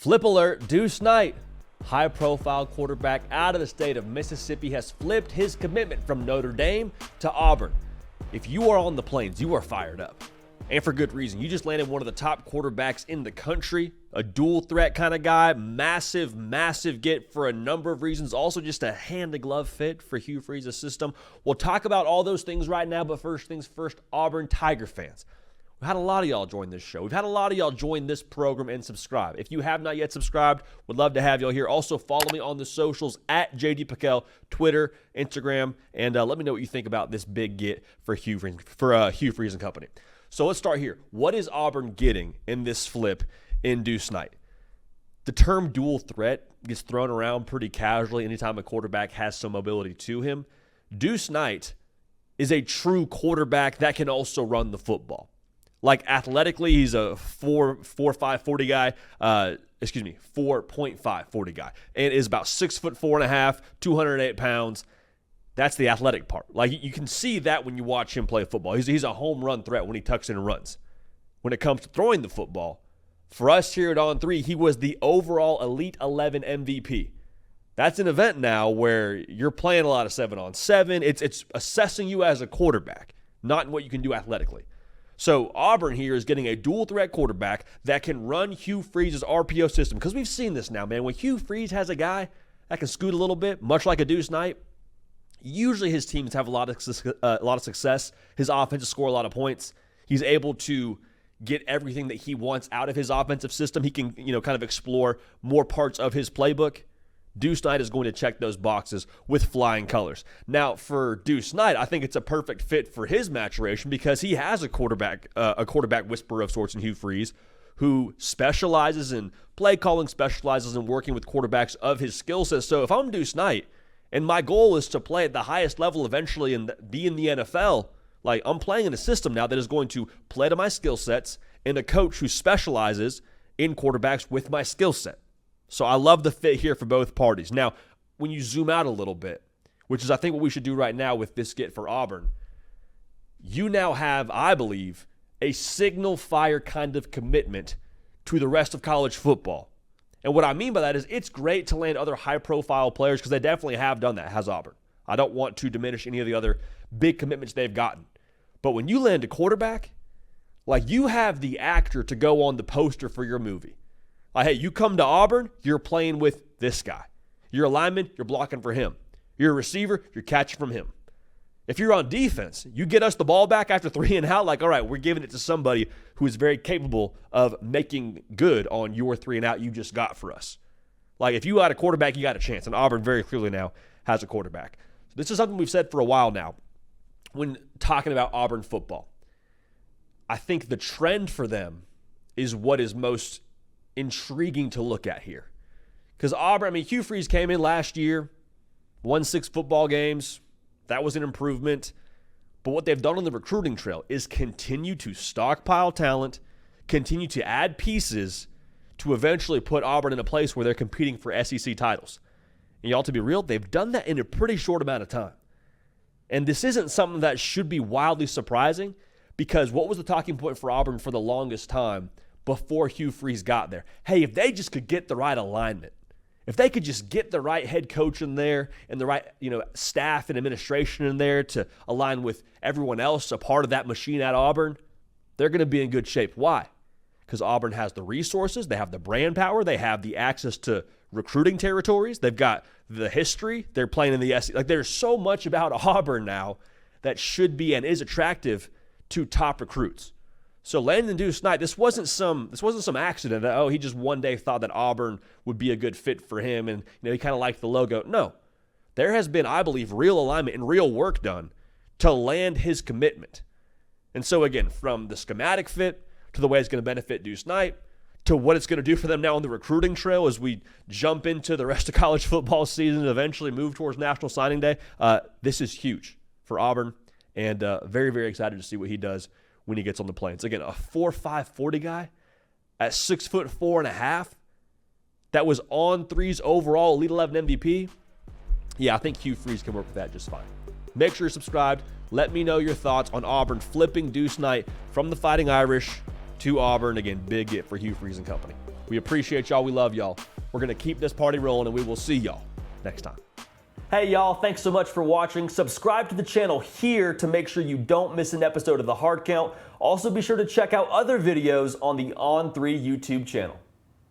Flip alert, Deuce Knight, high-profile quarterback out of the state of Mississippi, has flipped his commitment from Notre Dame to Auburn. If you are on the Plains, you are fired up. And for good reason. You just landed one of the top quarterbacks in the country, a dual threat kind of guy, massive, massive get for a number of reasons. Also just a hand-to-glove fit for Hugh Freeze's system. We'll talk about all those things right now, but first things first, Auburn Tiger fans. We've had a lot of y'all join this show. We've had a lot of y'all join this program and subscribe. If you have not yet subscribed, would love to have y'all here. Also, follow me on the socials at JD Piquel, Twitter, Instagram, and let me know what you think about this big get for Hugh Freeze and company. So let's start here. What is Auburn getting in this flip in Deuce Knight? The term dual threat gets thrown around pretty casually anytime a quarterback has some mobility to him. Deuce Knight is a true quarterback that can also run the football. Like athletically, he's a 4.5 40 guy. 4.5 40 guy, and is about 6'4.5", 208 pounds. That's the athletic part. Like you can see that when you watch him play football. He's a home run threat when he tucks in and runs. When it comes to throwing the football, for us here at On 3, he was the overall Elite 11 MVP. That's an event now where you're playing a lot of 7-on-7. It's assessing you as a quarterback, not what you can do athletically. So Auburn here is getting a dual threat quarterback that can run Hugh Freeze's RPO system. Because we've seen this now, man. When Hugh Freeze has a guy that can scoot a little bit, much like a Deuce Knight, usually his teams have a lot of success. His offenses score a lot of points. He's able to get everything that he wants out of his offensive system. He can, kind of explore more parts of his playbook. Deuce Knight is going to check those boxes with flying colors. Now, for Deuce Knight, I think it's a perfect fit for his maturation because he has a quarterback whisperer of sorts in Hugh Freeze, who specializes in play calling, specializes in working with quarterbacks of his skill set. So if I'm Deuce Knight and my goal is to play at the highest level eventually and be in the NFL, like I'm playing in a system now that is going to play to my skill sets and a coach who specializes in quarterbacks with my skill set. So I love the fit here for both parties. Now, when you zoom out a little bit, which is I think what we should do right now with this get for Auburn, you now have, I believe, a signal fire kind of commitment to the rest of college football. And what I mean by that is it's great to land other high-profile players because they definitely have done that, has Auburn. I don't want to diminish any of the other big commitments they've gotten. But when you land a quarterback, like you have the actor to go on the poster for your movie. Like, hey, you come to Auburn, you're playing with this guy. You're a lineman, you're blocking for him. You're a receiver, you're catching from him. If you're on defense, you get us the ball back after 3 and out, like, all right, we're giving it to somebody who is very capable of making good on your 3 and out you just got for us. Like, if you got a quarterback, you got a chance. And Auburn very clearly now has a quarterback. So this is something we've said for a while now when talking about Auburn football. I think the trend for them is what is most intriguing to look at here. Because Auburn, Hugh Freeze came in last year, won 6 football games. That was an improvement. But what they've done on the recruiting trail is continue to stockpile talent, continue to add pieces to eventually put Auburn in a place where they're competing for SEC titles. And y'all, to be real, they've done that in a pretty short amount of time. And this isn't something that should be wildly surprising because what was the talking point for Auburn for the longest time before Hugh Freeze got there? Hey, if they just could get the right alignment, if they could just get the right head coach in there and the right, staff and administration in there to align with everyone else, a part of that machine at Auburn, they're going to be in good shape. Why? Because Auburn has the resources, they have the brand power, they have the access to recruiting territories, they've got the history, they're playing in the SEC. Like, there's so much about Auburn now that should be and is attractive to top recruits. So landing Deuce Knight, this wasn't some accident that, he just one day thought that Auburn would be a good fit for him and he kind of liked the logo. No. There has been, I believe, real alignment and real work done to land his commitment. And so again, from the schematic fit to the way it's going to benefit Deuce Knight to what it's going to do for them now on the recruiting trail as we jump into the rest of college football season and eventually move towards National Signing Day, this is huge for Auburn and very, very excited to see what he does when he gets on the Plains. Again, a 4.5 40 guy at 6'4.5" that was on 3's overall Elite 11 MVP. Yeah, I think Hugh Freeze can work with that just fine. Make sure you're subscribed. Let me know your thoughts on Auburn flipping Deuce Knight from the Fighting Irish to Auburn. Again, big get for Hugh Freeze and company. We appreciate y'all. We love y'all. We're going to keep this party rolling, and we will see y'all next time. Hey, y'all. Thanks so much for watching. Subscribe to the channel here to make sure you don't miss an episode of The Hard Count. Also, be sure to check out other videos on the On3 YouTube channel.